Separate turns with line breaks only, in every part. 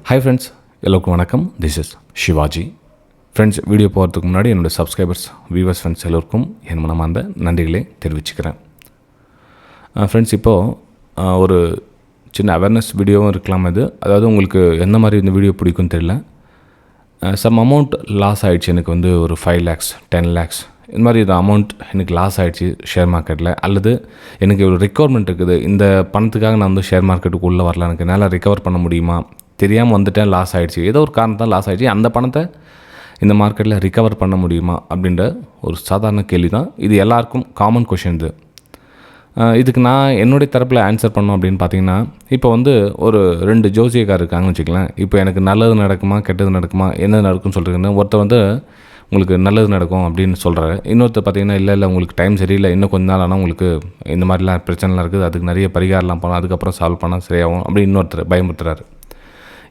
Hi friends, எல்லோருக்கும் வணக்கம். This is Sivaji. Friends, video போகிறதுக்கு முன்னாடி என்னோடய சப்ஸ்கிரைபர்ஸ், வியூவர்ஸ், ஃப்ரெண்ட்ஸ் எல்லோருக்கும் என் மனமார்ந்த நன்றிகளை தெரிவிச்சுக்கிறேன். ஃப்ரெண்ட்ஸ், இப்போது ஒரு சின்ன அவேர்னஸ் வீடியோவும் இருக்கலாம். அதாவது உங்களுக்கு எந்த மாதிரி இந்த வீடியோ பிடிக்கும்னு தெரியல. சம் அமௌண்ட் லாஸ் ஆகிடுச்சு. எனக்கு வந்து ஒரு 5 lakhs 10 lakhs இந்த மாதிரி இது அமௌண்ட் எனக்கு லாஸ் ஆகிடுச்சு ஷேர் மார்க்கெட்டில். அல்லது எனக்கு ஒரு ரெக்குவயர்மெண்ட் இருக்குது, இந்த பணத்துக்காக நான் வந்து ஷேர் மார்க்கெட்டுக்கு உள்ளே வரல, எனக்கு என்னால் ரிகவர் பண்ண முடியுமா, தெரியாமல் வந்துட்டேன், லாஸ் ஆகிடுச்சு, ஏதோ ஒரு காரணத்தால் லாஸ் ஆகிடுச்சு, அந்த பணத்தை இந்த மார்க்கெட்டில் ரிகவர் பண்ண முடியுமா அப்படின்ற ஒரு சாதாரண கேள்வி தான். இது எல்லாருக்கும் காமன் கொஷின். இதுக்கு நான் என்னுடைய தரப்பில் ஆன்சர் பண்ணோம் அப்படின்னு பார்த்தீங்கன்னா, இப்போ வந்து ஒரு 2 ஜோசியக்கார் இருக்காங்கன்னு வச்சுக்கலாம். இப்போ எனக்கு நல்லது நடக்குமா கெட்டது நடக்குமா என்ன நடக்கும்னு சொல்கிறீங்கன்னா, ஒருத்தர் வந்து உங்களுக்கு நல்லது நடக்கும் அப்படின்னு சொல்கிறாரு. இன்னொருத்தர் பார்த்தீங்கன்னா, இல்லை உங்களுக்கு டைம் சரியில்லை, இன்னும் கொஞ்ச நாள் ஆனால் உங்களுக்கு இந்த மாதிரிலாம் பிரச்சனைலாம் இருக்குது, அதுக்கு நிறைய பரிகாரம்லாம் பண்ணலாம், அதுக்கப்புறம் சால்வ் பண்ணால் சரியாகும் அப்படின்னு இன்னொருத்தர் பயமுறுத்துறாரு.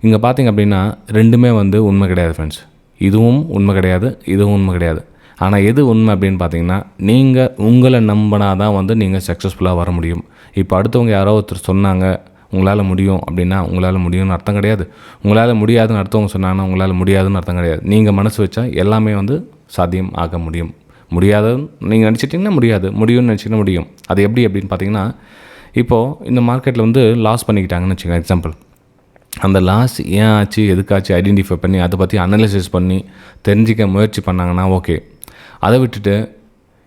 இங்கே பார்த்திங்க அப்படின்னா ரெண்டுமே வந்து உண்மை கிடையாது ஃப்ரெண்ட்ஸ். இதுவும் உண்மை கிடையாது, இதுவும் உண்மை கிடையாது. ஆனால் எது உண்மை அப்படின்னு பார்த்தீங்கன்னா, நீங்கள் உங்களை நம்பினா தான் வந்து நீங்கள் சக்ஸஸ்ஃபுல்லாக வர முடியும். இப்போ அடுத்தவங்க யாரோ ஒருத்தர் சொன்னாங்க உங்களால் முடியும் அப்படின்னா உங்களால் முடியும்னு அர்த்தம் கிடையாது. உங்களால் முடியாதுன்னு அடுத்தவங்க சொன்னாங்கன்னா உங்களால் முடியாதுன்னு அர்த்தம் கிடையாது. நீங்கள் மனசு வச்சா எல்லாமே வந்து சாத்தியம் ஆக முடியும். முடியாதுன்னு நீங்கள் நினச்சிட்டிங்கன்னா முடியாது, முடியும்னு நினச்சிங்கன்னா முடியும். அது எப்படி அப்படின்னு பார்த்தீங்கன்னா, இப்போது இந்த மார்க்கெட்டில் வந்து லாஸ் பண்ணிக்கிட்டாங்கன்னு வச்சுக்கோங்க. எக்ஸாம்பிள், அந்த லாஸ் ஏன் ஆச்சு, எதுக்காச்சு ஐடென்டிஃபை பண்ணி அதை பற்றி அனலைசிஸ் பண்ணி தெரிஞ்சிக்க முயற்சி பண்ணாங்கன்னா ஓகே. அதை விட்டுட்டு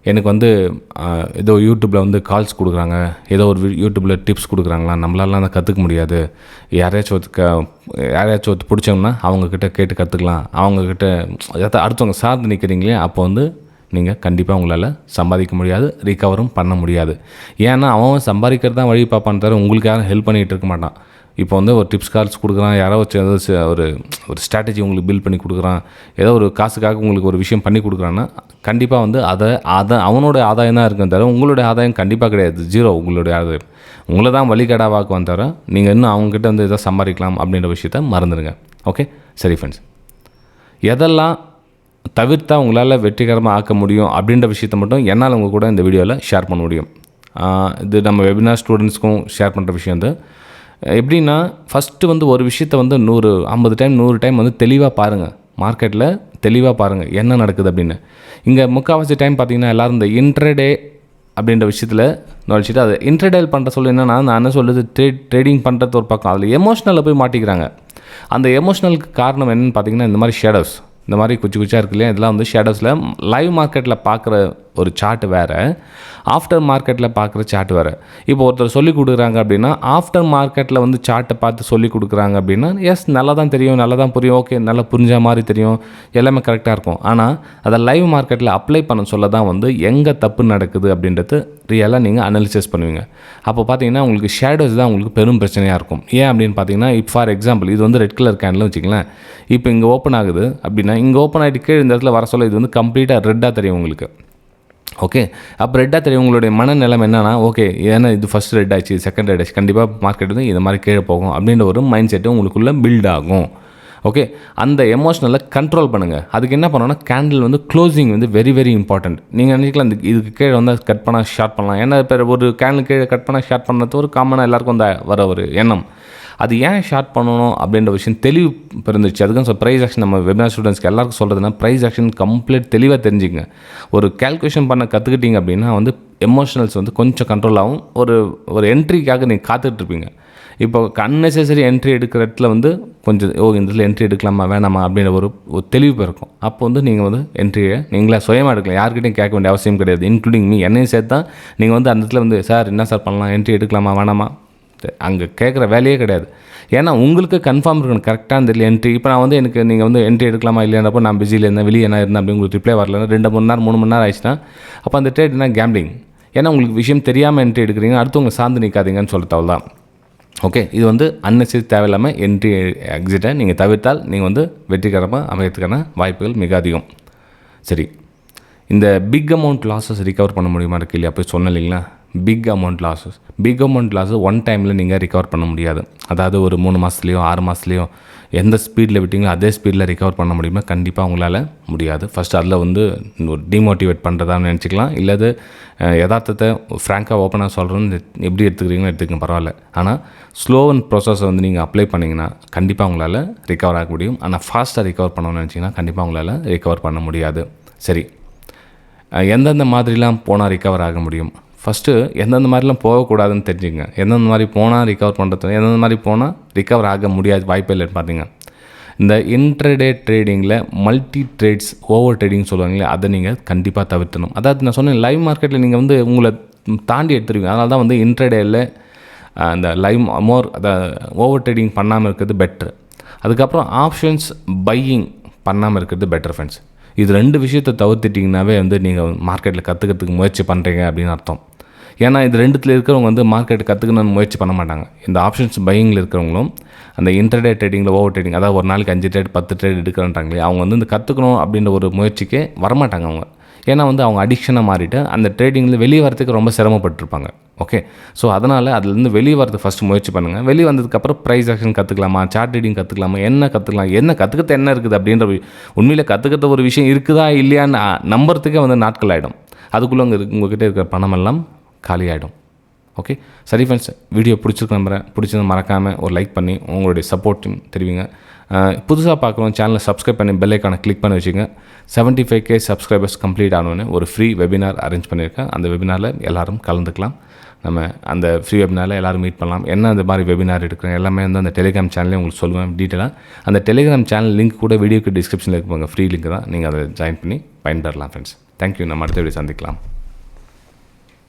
எனக்கு வந்து ஏதோ யூடியூப்பில் வந்து கால்ஸ் கொடுக்குறாங்க, ஏதோ ஒரு யூடியூப்பில் டிப்ஸ் கொடுக்குறாங்களா, நம்மளாலாம் அதை கற்றுக்க முடியாது, யாரையாச்சும் ஒருத்தர் பிடிச்சோம்னா அவங்கக்கிட்ட கேட்டு கற்றுக்கலாம், அவங்கக்கிட்ட அடுத்தவங்க சார்ந்து நிற்கிறீங்களே, அப்போ வந்து நீங்கள் கண்டிப்பாக உங்களால் சம்பாதிக்க முடியாது, ரிகவரும் பண்ண முடியாது. ஏன்னா அவன் சம்பாதிக்கிறது தான் வழி பார்ப்பான்னு தவிர உங்களுக்கு யாரும் ஹெல்ப் பண்ணிகிட்டு இருக்க மாட்டான். இப்போ வந்து ஒரு டிப்ஸ் கால்ஸ் கொடுக்குறான், யாரோ ஒரு ஸ்ட்ராட்டஜி உங்களுக்கு பில்ட் பண்ணி கொடுக்குறான், ஏதோ ஒரு காசுக்காக உங்களுக்கு ஒரு விஷயம் பண்ணி கொடுக்குறான்னா கண்டிப்பாக வந்து அதை அவனோட ஆதாயம் தான் இருக்குன்னு தவிர உங்களுடைய ஆதாயம் கண்டிப்பாக கிடையாது, ஜீரோ. உங்களுடைய ஆதாயம் உங்களை தான் வழிகேடாவாக்குவான் தவிர நீங்கள் இன்னும் அவங்ககிட்ட வந்து எதாவது சம்பாதிக்கலாம் அப்படின்ற விஷயத்த மறந்துடுங்க. ஓகே, சரி ஃப்ரெண்ட்ஸ், எதெல்லாம் தவிர்த்தா உங்களால் வெற்றிகரமாக ஆக்க முடியும் அப்படின்ற விஷயத்த மட்டும் என்னால் உங்கள் கூட இந்த வீடியோவில் ஷேர் பண்ண முடியும். இது நம்ம வெபினார் ஸ்டூடெண்ட்ஸ்க்கும் ஷேர் பண்ணுற விஷயம் வந்து எப்படின்னா, ஃபஸ்ட்டு வந்து ஒரு விஷயத்தை வந்து 50 டைம் 100 டைம் வந்து தெளிவாக பாருங்கள், மார்க்கெட்டில் தெளிவாக பாருங்கள் என்ன நடக்குது அப்படின்னு. இங்கே முக்கால்வாசி டைம் பார்த்திங்கன்னா எல்லோரும் இந்த இன்ட்ரடே அப்படின்ற விஷயத்தில் நுழைச்சிட்டு அது இன்ட்ரடேல் பண்ணுற சொல்ல என்னென்னா, நான் என்ன சொல்லுது ட்ரேடிங் பண்ணுறது ஒரு பக்கம், அதில் எமோஷ்னலில் போய் மாட்டிக்கிறாங்க. அந்த எமோஷ்னலுக்கு காரணம் என்னென்னு பார்த்திங்கன்னா, இந்த மாதிரி ஷேடோஸ், இந்த மாதிரி குச்சாக இருக்கு இல்லையா, இதெல்லாம் வந்து ஷேடோஸில் லைவ் மார்க்கெட்டில் பார்க்குற ஒரு சார்ட் வேறு, ஆஃப்டர் மார்க்கெட்டில் பார்க்குற சார்ட் வேறு. இப்போ ஒருத்தர் சொல்லிக் கொடுக்குறாங்க அப்படின்னா ஆஃப்டர் மார்க்கெட்டில் வந்து சார்ட்டை பார்த்து சொல்லிக் கொடுக்குறாங்க அப்படின்னா எஸ் நல்லா தான் தெரியும், நல்லா தான் புரியும், ஓகே நல்லா புரிஞ்ச மாதிரி தெரியும், எல்லாமே கரெக்டாக இருக்கும். ஆனால் அதை லைவ் மார்க்கெட்டில் அப்ளை பண்ண சொல்ல தான் வந்து எங்கே தப்பு நடக்குது அப்படின்றது ரியலாக நீங்கள் அனலிசிஸ் பண்ணுவீங்க. அப்போ பார்த்தீங்கன்னா உங்களுக்கு ஷேடோஸ் தான் உங்களுக்கு பெரும் பிரச்சனையாக இருக்கும். ஏன் அப்படின்னு பார்த்தீங்கன்னா, இப்போ ஃபார் எக்ஸாம்பிள் இது வந்து ரெட் கலர் கேண்டில் வச்சுக்கலாம். இப்போ இங்கே ஓப்பன் ஆகுது அப்படின்னா இங்கே ஓப்பன் ஆகிட்டு கீழே இந்த இடத்துல வர சொல்ல இது வந்து கம்ப்ளீட்டாக ரெட்டாக தெரியும் உங்களுக்கு. ஓகே, அப்போ ரெட்டாக தெரியும். உங்களுடைய மனநிலைமை என்னன்னா, ஓகே ஏன்னா இது ஃபஸ்ட் ரெட் ஆச்சு, செகண்ட் ரெட் ஆச்சு, கண்டிப்பாக மார்க்கெட் வந்து இந்த மாதிரி கீழே போகும் அப்படின்ற ஒரு மைண்ட் செட்டு உங்களுக்குள்ளே பில்ட் ஆகும். ஓகே, அந்த எமோஷ்னலை கண்ட்ரோல் பண்ணுங்கள். அதுக்கு என்ன பண்ணணும்னா, கேண்டில் வந்து க்ளோசிங் வந்து வெரி வெரி இம்பார்ட்டண்ட். நீங்கள் நினைக்கலாம் இதுக்கு கீழே வந்து கட் பண்ணால் ஷார்ட் பண்ணலாம், ஏன்னா இப்போ ஒரு கேண்டில் கீழே கட் பண்ணால் ஷார்ட் பண்ணுறது ஒரு காமனாக எல்லாருக்கும் அந்த வர ஒரு எண்ணம். அது ஏன் ஷார்ட் பண்ணணும் அப்படின்ற விஷயம் தெளிவு பிறந்துச்சு. அதுக்கு ப்ரைஸ் ஆக்ஷன் நம்ம வெபினார் ஸ்டூடெண்ட்ஸ்க்கு எல்லாருக்கும் சொல்கிறதுனா, ப்ரைஸ் ஆக்ஷன் கம்ப்ளீட் தெளிவாக தெரிஞ்சுங்க. ஒரு கேல்குலேஷன் பண்ண கற்றுக்கிட்டீங்க அப்படின்னா வந்து எமோஷனல்ஸ் வந்து கொஞ்சம் கண்ட்ரோல் ஆகும். ஒரு என்ட்ரிக்காக நீங்கள் காத்துட்ருப்பீங்க. இப்போ அன்னெசரி என்ட்ரி எடுக்கிற இடத்துல வந்து கொஞ்சம் இந்த இடத்துல என்ட்ரி எடுக்கலாமா வேணாமா அப்படின்ற ஒரு தெளிவு இருக்கும். அப்போ வந்து நீங்கள் வந்து என்ட்ரியை நீங்களே சுயமாக எடுக்கலாம், யார்கிட்டையும் கேட்க வேண்டிய அவசியம் கிடையாது. இன்க்ளூடிங் மீ, என்னையும் சேர்த்து தான் நீங்கள் வந்து அந்த இடத்துல வந்து சார் என்ன சார் பண்ணலாம், என்ட்ரி எடுக்கலாமா வேணாமா அங்கே கேட்குற வேலையே கிடையாது. ஏன்னா உங்களுக்கு கன்ஃபார்ம் இருக்கணும் கரெக்டாக அந்த என்ட்ரி. இப்போ நான் வந்து எனக்கு நீங்கள் வந்து என்ட்ரி எடுக்கலாமா இல்லைன்றப்போ நான் பிஸியில் இருந்தேன், வெளியே என்ன இருந்தேன் அப்படின்னு உங்களுக்கு ரிப்ளை வரல, 2 மணி நேரம் 3 மணி நேரம் ஆயிடுச்சுன்னா அப்போ அந்த ட்ரேட் என்ன கேம்பிளிங். ஏன்னா உங்களுக்கு விஷயம் தெரியாமல் என்ட்ரி எடுக்கிறீங்க, அடுத்தவங்க சார்ந்து நிற்காதீங்கன்னு சொல்லிட்டவள் தான். ஓகே, இது வந்து அன்னெசரி தேவையில்லாமல் என்ட்ரி எக்ஸிட்டை நீங்கள் தவிர்த்தால் நீங்கள் வந்து வெற்றிகரமாக அமையறதுக்கான வாய்ப்புகள் மிக அதிகம். சரி, இந்த பிக் அமௌண்ட் லாஸஸ் ரிகவர் பண்ண முடியுமா இருக்கு இல்லையா, அப்போ சொன்னேன் இல்லைங்களா. பிக் அமௌண்ட் லாஸஸ் ஒன் டைமில் நீங்கள் ரிகவர் பண்ண முடியாது. அதாவது ஒரு 3 மாதத்துலேயோ 6 மாதத்துலேயோ எந்த ஸ்பீடில் விட்டீங்களோ அதே ஸ்பீடில் ரிகவர் பண்ண முடியுமா? கண்டிப்பாக உங்களால் முடியாது. ஃபஸ்ட்டு அதில் வந்து ஒரு டிமோட்டிவேட் பண்ணுறதான்னு நினச்சிக்கலாம். இல்லது யதார்த்தத்தை ஃப்ராங்காக ஓப்பனாக சொல்கிறேன்னு எப்படி எடுத்துக்கிறீங்களோ எடுத்துக்கங்க, பரவாயில்ல. ஆனால் ஸ்லோ அண்ட் ப்ராசஸை வந்து நீங்கள் அப்ளை பண்ணிங்கன்னா கண்டிப்பாக உங்களால் ரிகவர் ஆக முடியும். ஆனால் ஃபாஸ்ட்டாக ரிகவர் பண்ணணும்னு நினச்சிங்கன்னா கண்டிப்பாக உங்களால் ரிகவர் பண்ண முடியாது. சரி, எந்தெந்த மாதிரிலாம் போனால் ரிகவர் ஆக முடியும்? ஃபஸ்ட்டு எந்தெந்த மாதிரிலாம் போகக்கூடாதுன்னு தெரிஞ்சுங்க. எந்தெந்த மாதிரி போனால் ரிகவர் பண்ணுறது, எந்தெந்த மாதிரி போனால் ரிகவர் ஆக முடியாது வாய்ப்பே இல்லைன்னு பார்த்தீங்க. இந்த இன்ட்ரடே ட்ரேடிங்கில் மல்டி ட்ரேட்ஸ், ஓவர் ட்ரேடிங் சொல்லுவாங்களே, அதை நீங்கள் கண்டிப்பாக தவிர்த்தணும். அதாவது நான் சொன்னேன், லைவ் மார்க்கெட்டில் நீங்கள் வந்து உங்களை தாண்டி எடுத்துருவீங்க. அதனால தான் வந்து இன்ட்ரடேயில் அந்த லைவ் அதை ஓவர் ட்ரேடிங் பண்ணாமல் இருக்கிறது பெட்ரு. அதுக்கப்புறம் ஆப்ஷன்ஸ் பையிங் பண்ணாமல் இருக்கிறது பெட்டர் ஃப்ரெண்ட்ஸ். இது 2 விஷயத்தை தவிர்த்துட்டிங்கனாவே வந்து நீங்கள் மார்க்கெட்டில் கற்றுக்கிறதுக்கு முயற்சி பண்ணுறீங்க அப்படின்னு அர்த்தம். ஏன்னா இது 2த்தில் இருக்கிறவங்க வந்து மார்க்கெட் கற்றுக்கணும்னு முயற்சி பண்ண மாட்டாங்க. இந்த ஆப்ஷன்ஸ் பையிங்கில் இருக்கிறவங்களும் அந்த இன்டர்டே ட்ரேடிங்கில் ஓவர் ட்ரேடிங், அதாவது ஒரு நாளைக்கு 5 ட்ரேட் 10 ட்ரேட் எடுக்கிறன்றாங்களே, அவங்க வந்து இந்த கற்றுக்கணும் அப்படின்ற ஒரு முயற்சிக்கே வரமாட்டாங்க அவங்க. ஏன்னா வந்து அவங்க அடிக்ஷனாக மாறிட்டு அந்த ட்ரேடிங்கில் வெளியே வரதுக்கு ரொம்ப சிரமப்பட்டுருப்பாங்க. ஓகே, ஸோ அதனால் அதுலேருந்து வெளியே வரதுக்கு ஃபஸ்ட்டு முயற்சி பண்ணுங்கள். வெளியே வந்ததுக்கப்புறம் ப்ரைஸ் ஆக்ஷன் கற்றுக்கலாமா, சார்ட் ட்ரேடிங் கற்றுக்கலாமா, என்ன கற்றுக்கலாம், என்ன கற்றுக்கிறது என்ன இருக்குது அப்படின்ற உண்மையில் கற்றுக்கிறது ஒரு விஷயம் இருக்குதா இல்லையான்னு நம்புறதுக்கே வந்து நாட்கள் ஆகிடும். அதுக்குள்ளே உங்ககிட்ட இருக்கிற பணமெல்லாம் காலியாகிடும். ஓகே, சரி ஃப்ரெண்ட்ஸ், வீடியோ பிடிச்சிருக்கு நம்புறேன். பிடிச்சது மறக்காமல் ஒரு லைக் பண்ணி உங்களுடைய சப்போர்ட்டும் தெரிவிங்க. புதுசாக பார்க்குறோம் சேனலை சப்ஸ்கிரைப் பண்ணி பெல் ஐக்கானை கிளிக் பண்ணி வச்சுங்க. 75K சப்ஸ்கிரைபர்ஸ் கம்ப்ளீட் ஆனோன்னு ஒரு ஃப்ரீ வெபினார் அரேஞ்ச் பண்ணியிருக்கேன். அந்த வெபினாரில் எல்லோரும் கலந்துக்கலாம். நம்ம அந்த ஃப்ரீ வெபினாரில் எல்லோரும் மீட் பண்ணலாம். என்ன அந்த மாதிரி வெபினார் எடுக்கிறேன் எல்லாமே வந்து அந்த டெலிகிராம் சேனலே உங்களுக்கு சொல்லுவேன் டீட்டெயிலாக. அந்த டெலிகிராம் சேனல் லிங்க் கூட வீடியோக்கு டிஸ்கிரிப்ஷனில் இருப்பாங்க, ஃப்ரீ லிங்க் தான். நீங்கள் அதை ஜாயின் பண்ணி பயன்பெறலாம் ஃப்ரெண்ட்ஸ். தேங்க்யூ. நம்ம அடுத்த வீடியோ சந்திக்கலாம்.